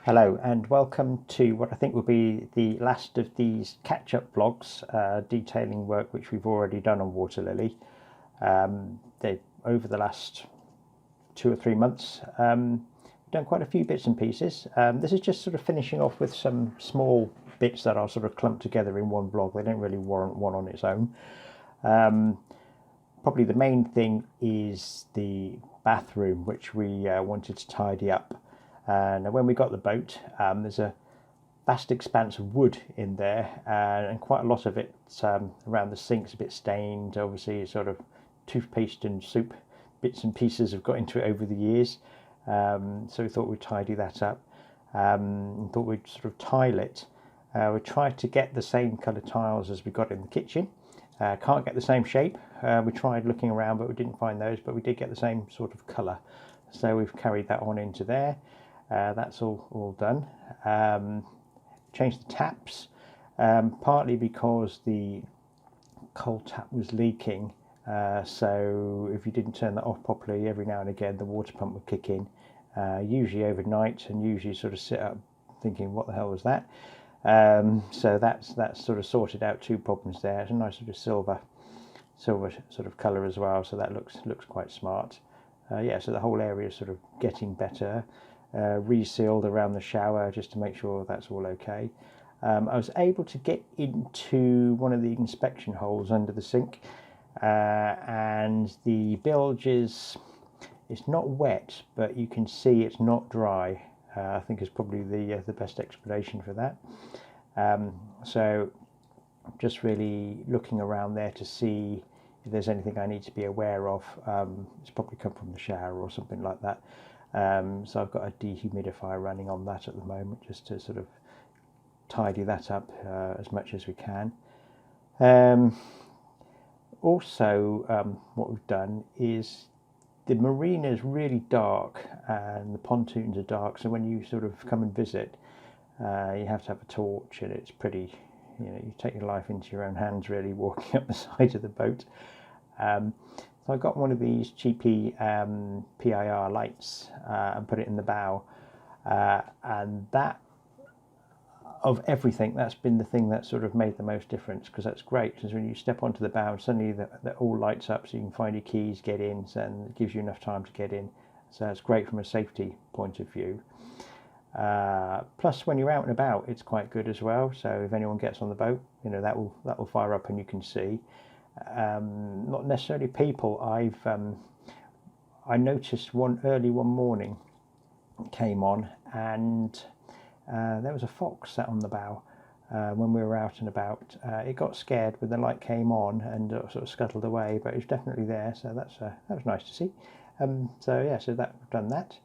Hello and welcome to what I think will be the last of these catch-up vlogs detailing work which we've already done on WaterLily. Over the last 2 or 3 months we've done quite a few bits and pieces. This is just sort of finishing off with some small bits that I'll sort of clump together in one vlog. They don't really warrant one on its own. Probably the main thing is the bathroom, which we wanted to tidy up. Now when we got the boat, there's a vast expanse of wood in there, and quite a lot of it around the sink's a bit stained. Obviously sort of toothpaste and soup bits and pieces have got into it over the years, so we thought we'd tidy that up. Thought we'd sort of tile it. We tried to get the same colour tiles as we got in the kitchen. Can't get the same shape. We tried looking around but we didn't find those, but we did get the same sort of colour, so we've carried that on into there. That's all done. Changed the taps, partly because the cold tap was leaking, so if you didn't turn that off properly, every now and again the water pump would kick in, usually overnight, and usually sort of sit up thinking what the hell was that. So that's sort of sorted out 2 problems there. It's a nice sort of silver sort of colour as well, so that looks quite smart. Yeah, so the whole area is sort of getting better. Resealed around the shower just to make sure that's all okay. I was able to get into one of the inspection holes under the sink, and the bilge it's not wet, but you can see it's not dry. I think is probably the best explanation for that. So just really looking around there to see if there's anything I need to be aware of. It's probably come from the shower or something like that. So I've got a dehumidifier running on that at the moment, just to sort of tidy that up as much as we can. Also, what we've done is the marina is really dark and the pontoons are dark, so when you sort of come and visit, you have to have a torch, and it's pretty, you take your life into your own hands really walking up the side of the boat. So I got one of these cheapy PIR lights and put it in the bow, and that, of everything, that's been the thing that sort of made the most difference, because that's great, because when you step onto the bow suddenly that all lights up, so you can find your keys, get in, and it gives you enough time to get in. So it's great from a safety point of view. Plus when you're out and about it's quite good as well, so if anyone gets on the boat, that will fire up and you can see. Not necessarily people. I noticed one morning came on, and there was a fox sat on the bow when we were out and about. It got scared when the light came on and sort of scuttled away, but it was definitely there, so that was nice to see. So yeah, so we've done that.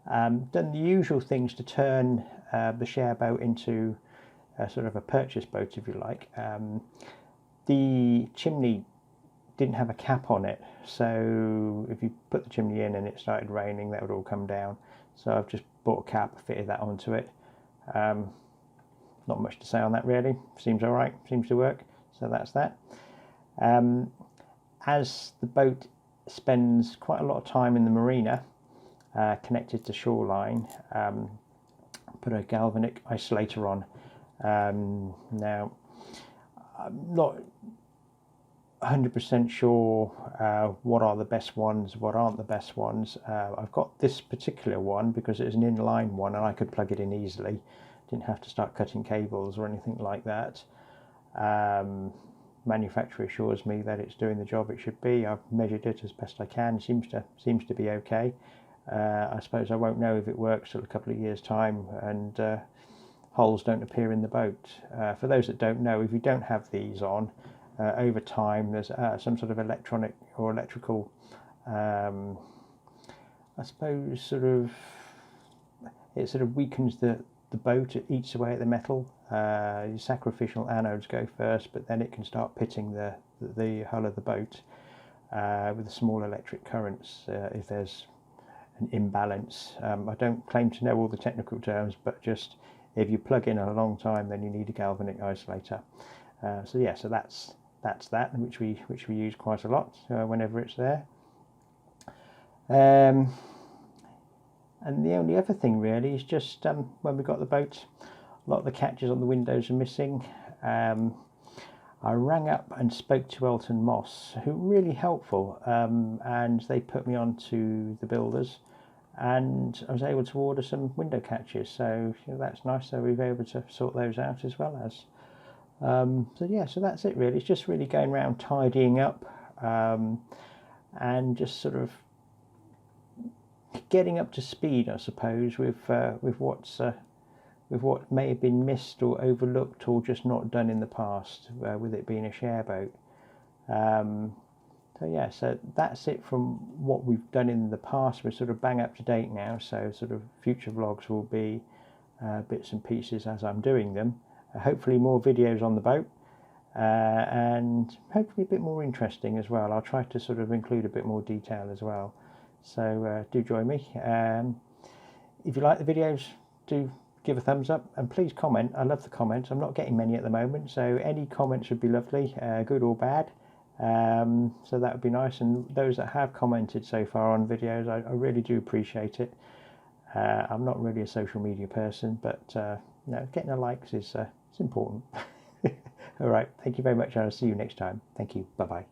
Done the usual things to turn the share boat into sort of a purchase boat, if you like. The chimney didn't have a cap on it, so if you put the chimney in and it started raining, that would all come down. So I've just bought a cap, fitted that onto it. Not much to say on that really. Seems alright, seems to work. So that's that. As the boat spends quite a lot of time in the marina, connected to shoreline, put a Galvanic Isolator on. Now, I'm not 100% sure what are the best ones, what aren't the best ones. I've got this particular one because it's an inline one and I could plug it in easily. Didn't have to start cutting cables or anything like that. Manufacturer assures me that it's doing the job it should be. I've measured it as best I can. Seems to be okay. I suppose I won't know if it works till a couple of years' time and holes don't appear in the boat. For those that don't know, if you don't have these on, over time there's some sort of electronic or electrical, I suppose it sort of weakens the boat. It eats away at the metal. Your sacrificial anodes go first, but then it can start pitting the hull of the boat with the small electric currents if there's an imbalance. I don't claim to know all the technical terms, but just if you plug in a long time, then you need a galvanic isolator. So yeah, so that's that, which we use quite a lot whenever it's there. And the only other thing really is just when we got the boat, a lot of the catches on the windows are missing. I rang up and spoke to Elton Moss, who were really helpful, and they put me on to the builders, and I was able to order some window catches, so that's nice. So we've been able to sort those out as well as. So yeah, so that's it really. It's just really going around tidying up, and just sort of getting up to speed, I suppose, with what may have been missed or overlooked or just not done in the past, with it being a share boat. So yeah, so that's it from what we've done in the past. We're sort of bang up to date now, so sort of future vlogs will be bits and pieces as I'm doing them. Hopefully more videos on the boat, and hopefully a bit more interesting as well. I'll try to sort of include a bit more detail as well. So do join me. If you like the videos, do give a thumbs up, and please comment. I love the comments. I'm not getting many at the moment, so any comments would be lovely, good or bad. So that would be nice, and those that have commented so far on videos, I really do appreciate it. I'm not really a social media person, but getting the likes is it's important. All right, thank you very much, and I'll see you next time. Thank you. Bye bye.